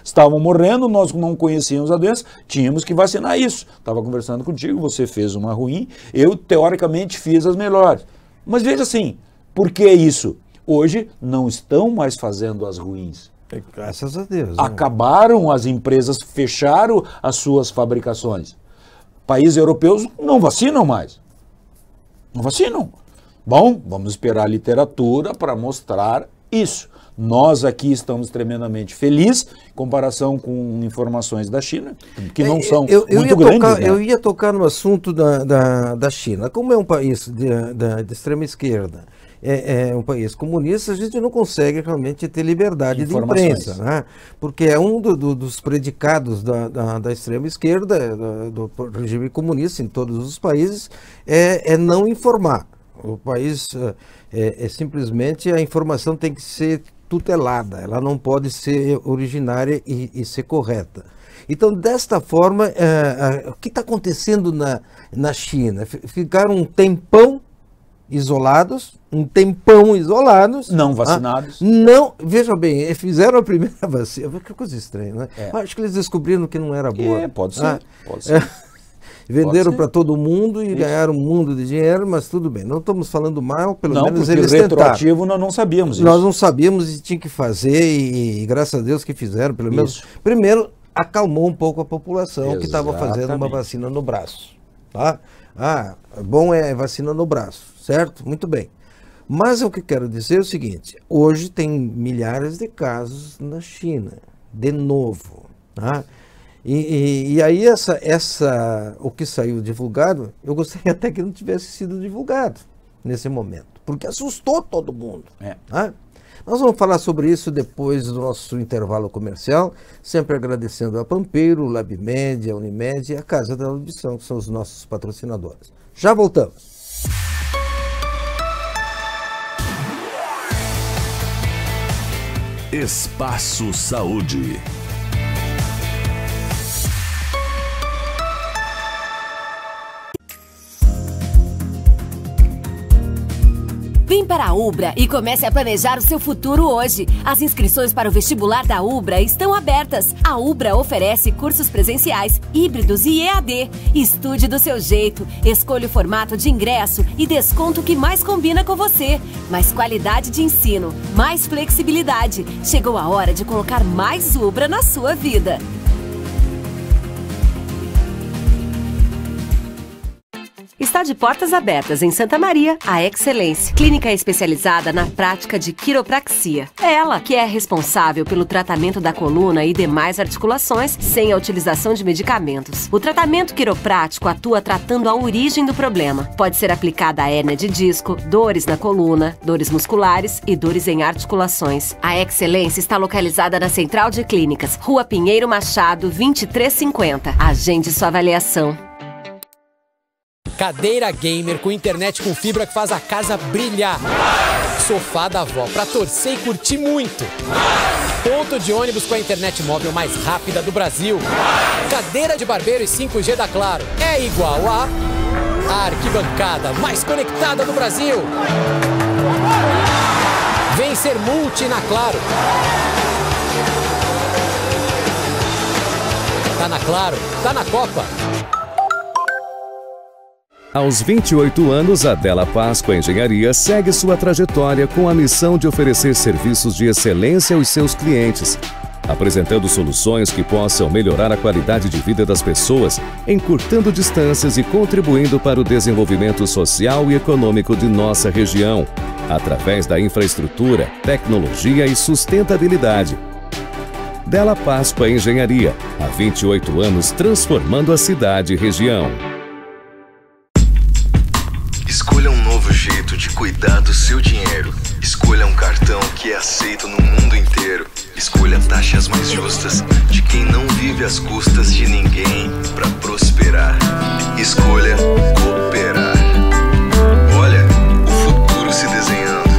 estavam morrendo, nós não conhecíamos a doença, tínhamos que vacinar isso. Estava conversando contigo, você fez uma ruim, eu teoricamente fiz as melhores. Mas veja assim, por que isso? Hoje não estão mais fazendo as ruins. Graças a Deus. Acabaram, as empresas fecharam as suas fabricações. Países europeus não vacinam mais. Não vacinam. Bom, vamos esperar a literatura para mostrar isso. Nós aqui estamos tremendamente felizes em comparação com informações da China, que não são muito grandes. Né? Eu ia tocar no assunto da China. Como é um país de extrema esquerda, é um país comunista, a gente não consegue realmente ter liberdade de imprensa, né? Porque é um dos predicados da extrema esquerda, do regime comunista em todos os países, é não informar. O país simplesmente a informação tem que ser tutelada, ela não pode ser originária e ser correta. Então, desta forma, o que está acontecendo na China? Ficaram um tempão isolados. Não vacinados. Não, veja bem, fizeram a primeira vacina. Que coisa estranha, né? Acho que eles descobriram que não era boa. Pode ser, pode ser. Venderam para todo mundo e ganharam um mundo de dinheiro, mas tudo bem. Não estamos falando mal, pelo menos eles tentaram. Retroativo nós não sabíamos isso. Nós não sabíamos e tinha que fazer e graças a Deus que fizeram, pelo menos. Primeiro, acalmou um pouco a população que estava fazendo uma vacina no braço. Tá? Bom é vacina no braço, certo? Muito bem. Mas o que quero dizer é o seguinte, hoje tem milhares de casos na China, de novo. Tá? E aí o que saiu divulgado, eu gostaria até que não tivesse sido divulgado nesse momento, porque assustou todo mundo. Tá? Nós vamos falar sobre isso depois do nosso intervalo comercial, sempre agradecendo a Pampeiro, LabMed, a Unimed e a Casa da Audição, que são os nossos patrocinadores. Já voltamos. Espaço Saúde. Vem para a Ubra e comece a planejar o seu futuro hoje. As inscrições para o vestibular da Ubra estão abertas. A Ubra oferece cursos presenciais, híbridos e EAD. Estude do seu jeito, escolha o formato de ingresso e desconto que mais combina com você. Mais qualidade de ensino, mais flexibilidade. Chegou a hora de colocar mais Ubra na sua vida. Está de portas abertas em Santa Maria, a Excelência, clínica especializada na prática de quiropraxia. É ela que é responsável pelo tratamento da coluna e demais articulações sem a utilização de medicamentos. O tratamento quiroprático atua tratando a origem do problema. Pode ser aplicada a hérnia de disco, dores na coluna, dores musculares e dores em articulações. A Excelência está localizada na Central de Clínicas, Rua Pinheiro Machado, 2350. Agende sua avaliação. Cadeira gamer com internet com fibra que faz a casa brilhar. Sofá da avó pra torcer e curtir muito. Ponto de ônibus com a internet móvel mais rápida do Brasil. Cadeira de barbeiro e 5G da Claro. É igual a arquibancada mais conectada do Brasil. Vem ser multi na Claro. Tá na Claro, tá na Copa. Aos 28 anos, a Della Páscoa Engenharia segue sua trajetória com a missão de oferecer serviços de excelência aos seus clientes, apresentando soluções que possam melhorar a qualidade de vida das pessoas, encurtando distâncias e contribuindo para o desenvolvimento social e econômico de nossa região, através da infraestrutura, tecnologia e sustentabilidade. Della Páscoa Engenharia, há 28 anos transformando a cidade e região. Escolha um novo jeito de cuidar do seu dinheiro. Escolha um cartão que é aceito no mundo inteiro. Escolha taxas mais justas de quem não vive às custas de ninguém para prosperar. Escolha cooperar. Olha, o futuro se desenhando.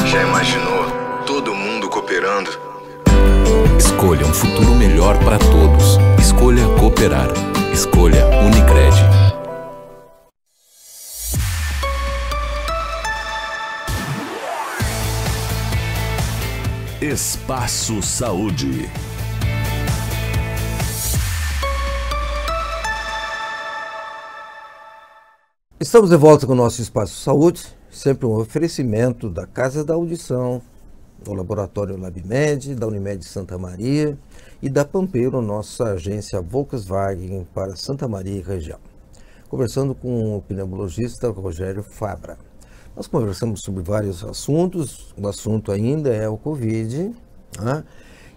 Já imaginou todo mundo cooperando? Escolha um futuro melhor para todos. Escolha cooperar. Escolha Unicred. Espaço Saúde. Estamos de volta com o nosso Espaço Saúde, sempre um oferecimento da Casa da Audição, do Laboratório LabMed, da Unimed Santa Maria e da Pampeiro, nossa agência Volkswagen para Santa Maria e região. Conversando com o pneumologista Rogério Fabra. Nós conversamos sobre vários assuntos, o assunto ainda é o Covid, né?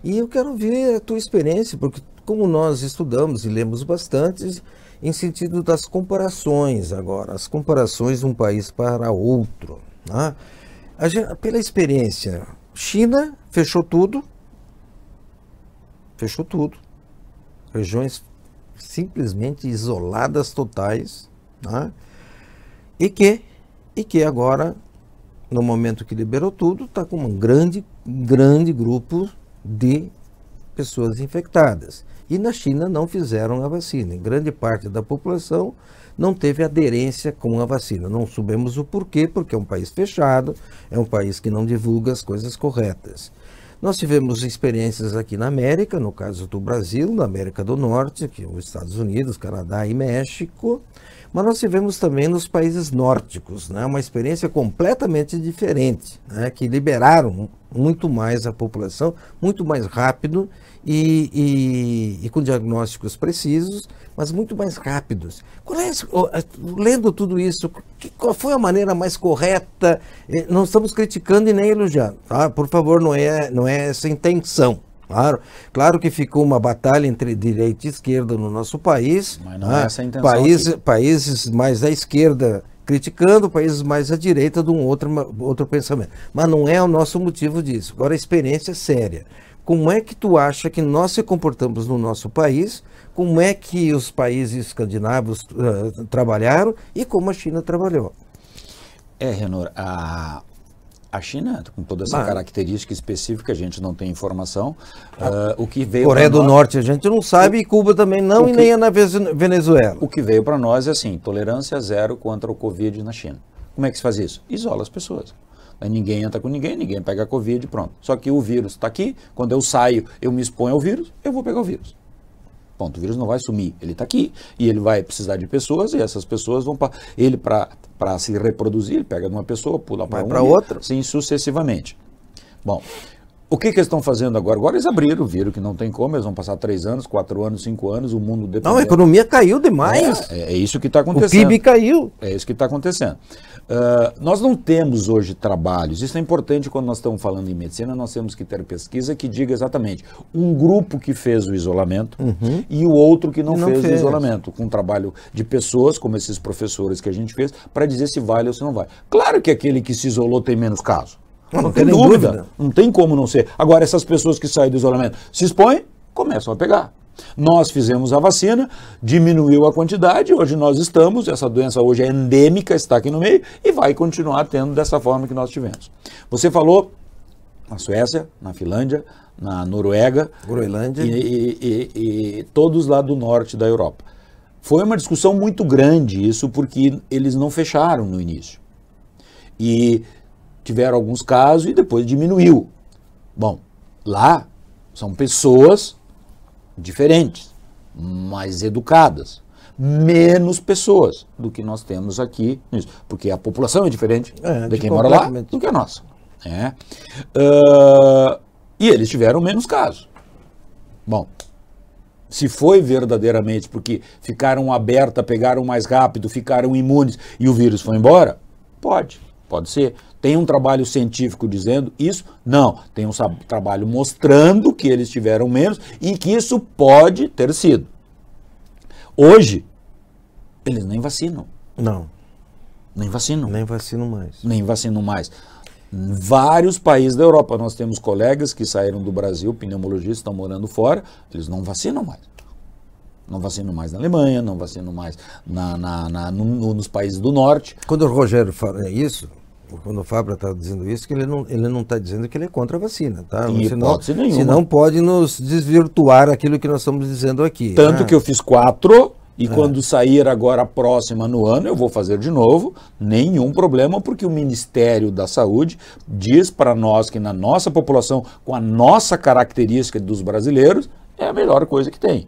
E eu quero ver a tua experiência, porque como nós estudamos e lemos bastante, em sentido das comparações agora, as comparações de um país para outro, né? Pela experiência, China fechou tudo, regiões simplesmente isoladas totais, né? E que agora, no momento que liberou tudo, está com um grande grupo de pessoas infectadas. E na China não fizeram a vacina. Em grande parte da população não teve aderência com a vacina. Não sabemos o porquê, porque é um país fechado, é um país que não divulga as coisas corretas. Nós tivemos experiências aqui na América, no caso do Brasil, na América do Norte, que é os Estados Unidos, Canadá e México, mas nós tivemos também nos países nórdicos, né, uma experiência completamente diferente, né, que liberaram muito mais a população, muito mais rápido e com diagnósticos precisos, mas muito mais rápidos. Lendo tudo isso, qual foi a maneira mais correta? Não estamos criticando e nem elogiando, tá? Por favor, não é essa a intenção. Claro que ficou uma batalha entre direita e esquerda no nosso país. Mas não é essa a intenção. Países mais à esquerda criticando, países mais à direita de um outro pensamento. Mas não é o nosso motivo disso. Agora, a experiência é séria. Como é que tu acha que nós se comportamos no nosso país? Como é que os países escandinavos trabalharam e como a China trabalhou? Renor, a China, com toda essa característica específica, a gente não tem informação. O que veio Coreia do Norte a gente não sabe, e Cuba também não, e nem é na Venezuela. O que veio para nós é assim, tolerância zero contra o Covid na China. Como é que se faz isso? Isola as pessoas. Aí ninguém entra com ninguém pega a Covid e pronto. Só que o vírus está aqui, quando eu saio, eu me exponho ao vírus, eu vou pegar o vírus. Ponto, o vírus não vai sumir, ele está aqui e ele vai precisar de pessoas e essas pessoas vão para ele para se reproduzir, ele pega de uma pessoa, pula para outra, assim sucessivamente. Bom, o que eles estão fazendo agora? Agora eles abriram, viram que não tem como, eles vão passar 3 anos, 4 anos, 5 anos, o mundo depende. Não, a economia caiu demais. É isso que está acontecendo. O PIB caiu. É isso que está acontecendo. Nós não temos hoje trabalhos, isso é importante quando nós estamos falando em medicina, nós temos que ter pesquisa que diga exatamente um grupo que fez o isolamento e o outro que não fez o isolamento, com um trabalho de pessoas, como esses professores que a gente fez, para dizer se vale ou se não vale. Claro que aquele que se isolou tem menos casos, não tem dúvida, não tem como não ser. Agora essas pessoas que saem do isolamento se expõem, começam a pegar. Nós fizemos a vacina, diminuiu a quantidade, hoje nós estamos, essa doença hoje é endêmica, está aqui no meio e vai continuar tendo dessa forma que nós tivemos. Você falou na Suécia, na Finlândia, na Noruega, Groenlândia e todos lá do norte da Europa. Foi uma discussão muito grande isso, porque eles não fecharam no início. E tiveram alguns casos e depois diminuiu. Bom, lá são pessoas diferentes, mais educadas, menos pessoas do que nós temos aqui, porque a população é diferente de quem mora lá do que a nossa. E eles tiveram menos casos. Bom, se foi verdadeiramente porque ficaram abertas, pegaram mais rápido, ficaram imunes e o vírus foi embora, pode ser. Tem um trabalho científico dizendo isso? Não. Tem um trabalho mostrando que eles tiveram menos e que isso pode ter sido. Hoje, eles nem vacinam. Não. Nem vacinam. Nem vacinam mais. Nem vacinam mais. Em vários países da Europa, nós temos colegas que saíram do Brasil, pneumologistas, estão morando fora, eles não vacinam mais. Não vacinam mais na Alemanha, não vacinam mais nos países do norte. Quando o Rogério fala isso, quando o Fabra está dizendo isso, que ele não está dizendo que ele é contra a vacina, tá? Senão pode nos desvirtuar aquilo que nós estamos dizendo aqui. Tanto que eu fiz 4 e quando sair agora a próxima no ano, eu vou fazer de novo, nenhum problema, porque o Ministério da Saúde diz para nós que na nossa população, com a nossa característica dos brasileiros, é a melhor coisa que tem.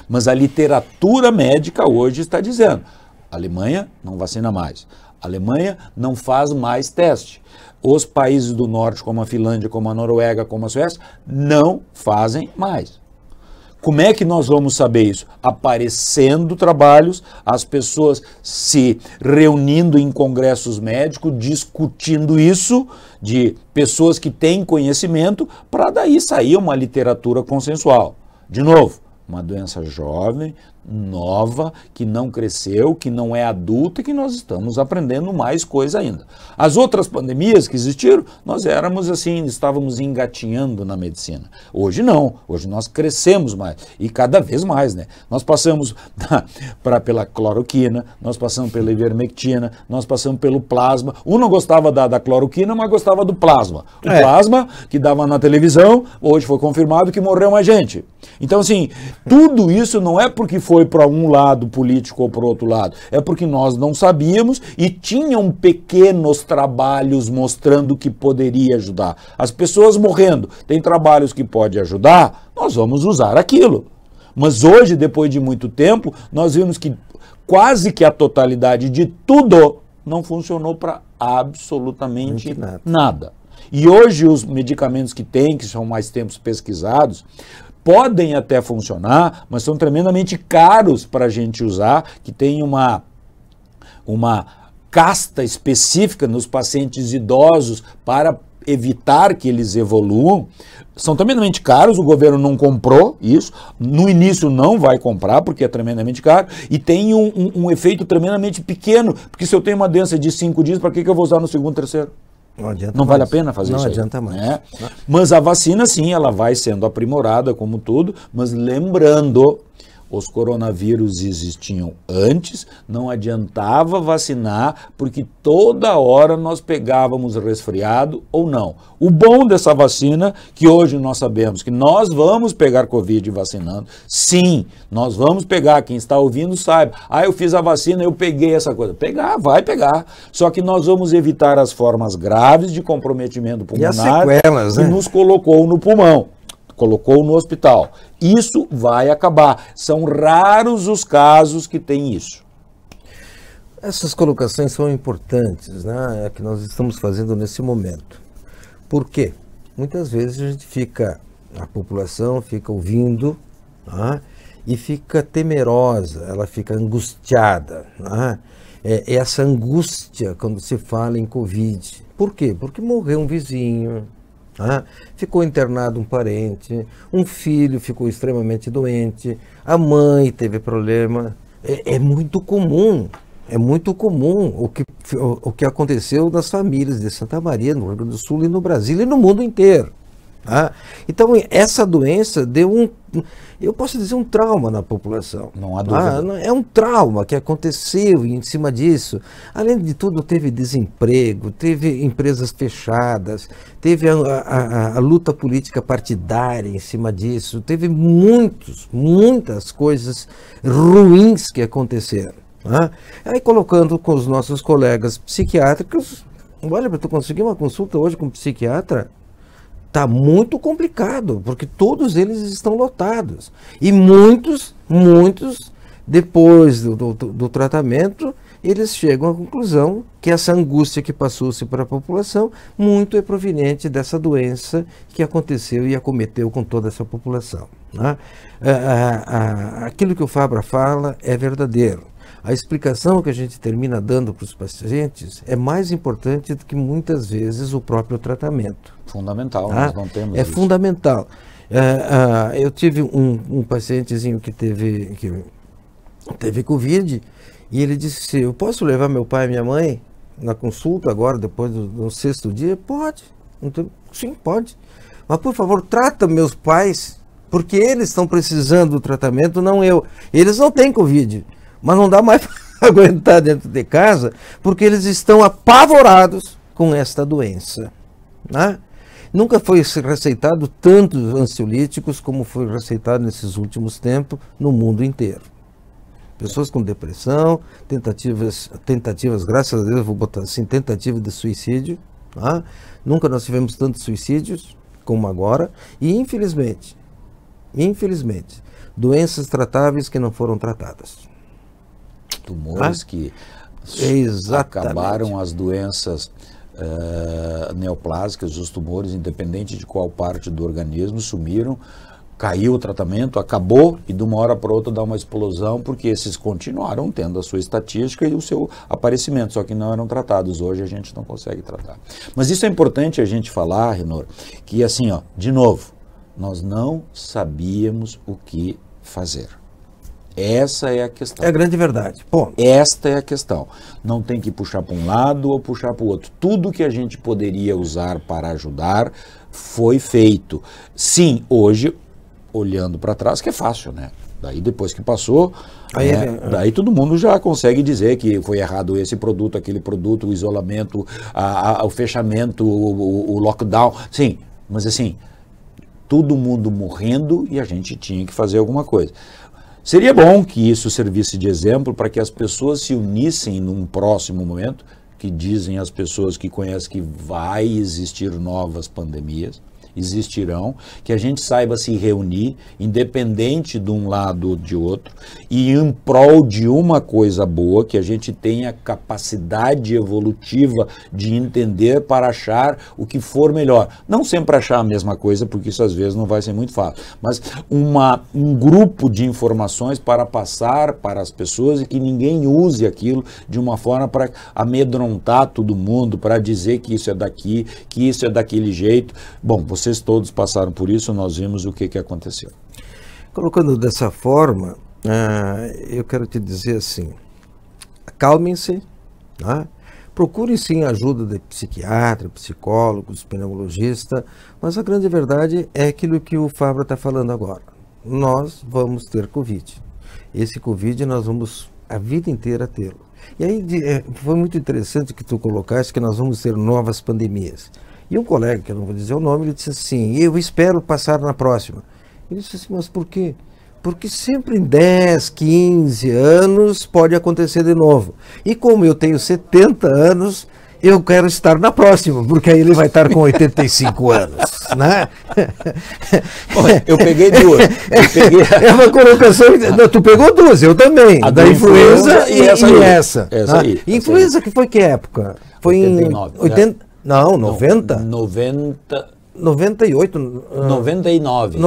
Mas a literatura médica hoje está dizendo, a Alemanha não vacina mais. A Alemanha não faz mais teste. Os países do norte, como a Finlândia, como a Noruega, como a Suécia, não fazem mais. Como é que nós vamos saber isso? Aparecendo trabalhos, as pessoas se reunindo em congressos médicos, discutindo isso, de pessoas que têm conhecimento, para daí sair uma literatura consensual. De novo, uma doença jovem, nova, que não cresceu, que não é adulta e que nós estamos aprendendo mais coisa ainda. As outras pandemias que existiram, nós éramos assim, estávamos engatinhando na medicina. Hoje não, hoje nós crescemos mais e cada vez mais, né? Nós passamos pela cloroquina, nós passamos pela ivermectina, nós passamos pelo plasma. Um não gostava da cloroquina, mas gostava do plasma. O plasma que dava na televisão, hoje foi confirmado que morreu mais gente. Então assim, tudo isso não é porque foi foi para um lado político ou para o outro lado. É porque nós não sabíamos e tinham pequenos trabalhos mostrando que poderia ajudar. As pessoas morrendo, tem trabalhos que pode ajudar, nós vamos usar aquilo. Mas hoje, depois de muito tempo, nós vimos que quase que a totalidade de tudo não funcionou para absolutamente nada. E hoje os medicamentos que tem, que são mais tempos pesquisados, podem até funcionar, mas são tremendamente caros para a gente usar, que tem uma casta específica nos pacientes idosos para evitar que eles evoluam. São tremendamente caros, o governo não comprou isso, no início não vai comprar porque é tremendamente caro e tem um efeito tremendamente pequeno, porque se eu tenho uma doença de 5 dias, para que eu vou usar no segundo, terceiro? Não vale a pena fazer isso aí. Não adianta mais. Né? Mas a vacina, sim, ela vai sendo aprimorada como tudo, mas lembrando, os coronavírus existiam antes, não adiantava vacinar, porque toda hora nós pegávamos resfriado ou não. O bom dessa vacina, que hoje nós sabemos que nós vamos pegar Covid vacinando, sim, nós vamos pegar, quem está ouvindo saiba, eu fiz a vacina, eu peguei essa coisa. Pegar, vai pegar. Só que nós vamos evitar as formas graves de comprometimento pulmonar, e as sequelas, né? Que nos colocou no pulmão. Colocou no hospital. Isso vai acabar. São raros os casos que tem isso. Essas colocações são importantes, né? É que nós estamos fazendo nesse momento. Por quê? Muitas vezes a população fica ouvindo, né? E fica temerosa, ela fica angustiada, né? Essa angústia quando se fala em Covid. Por quê? Porque morreu um vizinho, ficou internado um parente, um filho ficou extremamente doente, a mãe teve problema. É muito comum o que aconteceu nas famílias de Santa Maria, no Rio Grande do Sul e no Brasil e no mundo inteiro. Então essa doença deu eu posso dizer, um trauma na população. Não há dúvida. É um trauma que aconteceu e em cima disso, além de tudo, teve desemprego, teve empresas fechadas, teve a luta política partidária em cima disso, teve muitas coisas ruins que aconteceram. Aí colocando com os nossos colegas psiquiátricos, olha, para tu conseguir uma consulta hoje com um psiquiatra, está muito complicado, porque todos eles estão lotados. E muitos, depois do tratamento, eles chegam à conclusão que essa angústia que passou-se para a população, muito é proveniente dessa doença que aconteceu e acometeu com toda essa população. Aquilo que o Fabra fala é verdadeiro. A explicação que a gente termina dando para os pacientes é mais importante do que muitas vezes o próprio tratamento. Fundamental, nós não temos isso. Fundamental. Eu tive um pacientezinho que teve Covid e ele disse: eu posso levar meu pai e minha mãe na consulta agora, depois do 6º dia? Pode. Então, sim, pode. Mas, por favor, trata meus pais, porque eles estão precisando do tratamento, não eu. Eles não têm Covid. Mas não dá mais para aguentar dentro de casa, porque eles estão apavorados com esta doença. Nunca foi receitado tantos ansiolíticos como foi receitado nesses últimos tempos no mundo inteiro. Pessoas com depressão, tentativas, graças a Deus, eu vou botar assim, tentativa de suicídio. Nunca nós tivemos tantos suicídios como agora. E infelizmente, doenças tratáveis que não foram tratadas. Tumores que acabaram, as doenças neoplásicas, os tumores, independente de qual parte do organismo, sumiram, caiu o tratamento, acabou e de uma hora para outra dá uma explosão, porque esses continuaram tendo a sua estatística e o seu aparecimento, só que não eram tratados. Hoje a gente não consegue tratar. Mas isso é importante a gente falar, Renor, que assim, de novo, nós não sabíamos o que fazer. Essa é a questão. É a grande verdade. Esta é a questão. Não tem que puxar para um lado ou puxar para o outro. Tudo que a gente poderia usar para ajudar foi feito. Sim, hoje, olhando para trás, que é fácil, né? Daí depois que passou, daí todo mundo já consegue dizer que foi errado esse produto, aquele produto, o isolamento, o fechamento, o lockdown. Sim, mas assim, todo mundo morrendo e a gente tinha que fazer alguma coisa. Seria bom que isso servisse de exemplo para que as pessoas se unissem num próximo momento, que dizem as pessoas que conhecem que vai existir novas pandemias, existirão, que a gente saiba se reunir, independente de um lado ou de outro, e em prol de uma coisa boa, que a gente tenha capacidade evolutiva de entender para achar o que for melhor. Não sempre achar a mesma coisa, porque isso às vezes não vai ser muito fácil, mas um grupo de informações para passar para as pessoas e que ninguém use aquilo de uma forma para amedrontar todo mundo, para dizer que isso é daqui, que isso é daquele jeito. Bom, vocês todos passaram por isso, nós vimos o que aconteceu. Colocando dessa forma, eu quero te dizer assim, acalmem-se, né? Procurem sim a ajuda de psiquiatra, psicólogos, pneumologista, mas a grande verdade é aquilo que o Fabra está falando agora. Nós vamos ter Covid. Esse Covid nós vamos a vida inteira tê-lo. E aí foi muito interessante que tu colocaste que nós vamos ter novas pandemias. E um colega, que eu não vou dizer o nome, ele disse assim, eu espero passar na próxima. Ele disse assim, mas por quê? Porque sempre em 10, 15 anos pode acontecer de novo. E como eu tenho 70 anos, eu quero estar na próxima, porque aí ele vai estar com 85 anos, né? Eu peguei duas. É uma colocação... Não, tu pegou duas, eu também. A da influenza e essa. Essa aí. Influenza que foi que época? Foi 89, em 80... Não, 90? 98. 99.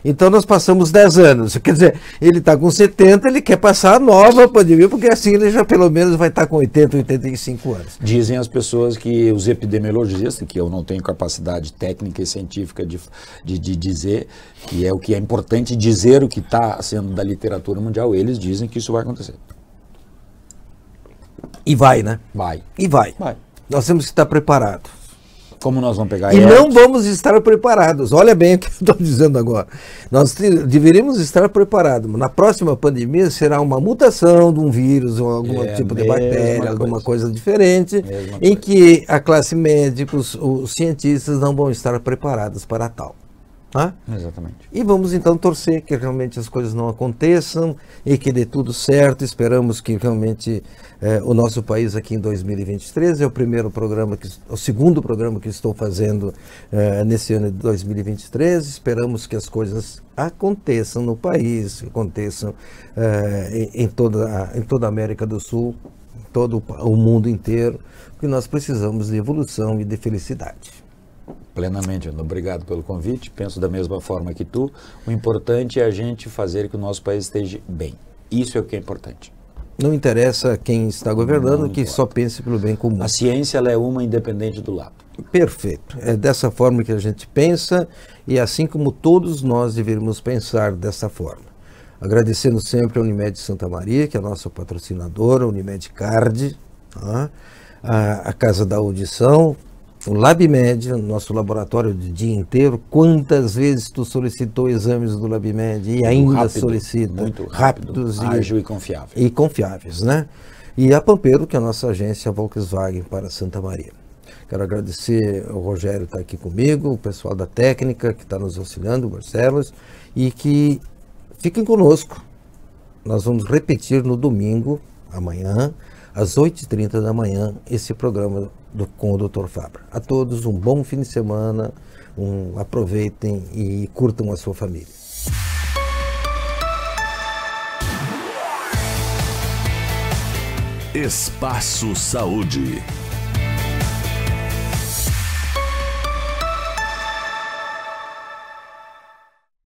Então nós passamos 10 anos. Quer dizer, ele está com 70, ele quer passar a nova pandemia, porque assim ele já pelo menos vai estar com 80, 85 anos. Dizem as pessoas que os epidemiologistas, que eu não tenho capacidade técnica e científica de dizer, que é o que é importante dizer o que está sendo da literatura mundial, eles dizem que isso vai acontecer. E vai, né? Vai. E vai. Nós temos que estar preparados. Como nós vamos pegar E não vamos estar preparados. Olha bem o que eu estou dizendo agora. Nós deveríamos estar preparados. Na próxima pandemia será uma mutação de um vírus, ou algum tipo de bactéria, alguma coisa diferente, em que a classe médica, os cientistas não vão estar preparados para tal. Exatamente. E vamos então torcer que realmente as coisas não aconteçam e que dê tudo certo. Esperamos que realmente o nosso país aqui em 2023 é o segundo programa que estou fazendo nesse ano de 2023. Esperamos que as coisas aconteçam no país, aconteçam em toda a América do Sul, todo o mundo inteiro, porque nós precisamos de evolução e de felicidade. Plenamente, Ana. Obrigado pelo convite. Penso da mesma forma que tu. O importante é a gente fazer que o nosso país esteja bem. Isso é o que é importante. Não interessa quem está governando, que só pense pelo bem comum. A ciência ela é uma independente do lado. Perfeito. É dessa forma que a gente pensa e assim como todos nós deveríamos pensar dessa forma. Agradecendo sempre a Unimed Santa Maria, que é a nossa patrocinadora, a Unimed Card, a Casa da Audição, o LabMed, nosso laboratório de dia inteiro. Quantas vezes tu solicitou exames do LabMed e ainda solicita? Muito rápidos, ágil e confiável. E confiáveis, né? E a Pampeiro, que é a nossa agência Volkswagen para Santa Maria. Quero agradecer ao Rogério que está aqui comigo, o pessoal da técnica que está nos auxiliando, o Marcelo, e que fiquem conosco. Nós vamos repetir no domingo, amanhã, às 8h30 da manhã, esse programa com o Dr. Fabra. A todos um bom fim de semana, aproveitem e curtam a sua família. Espaço Saúde.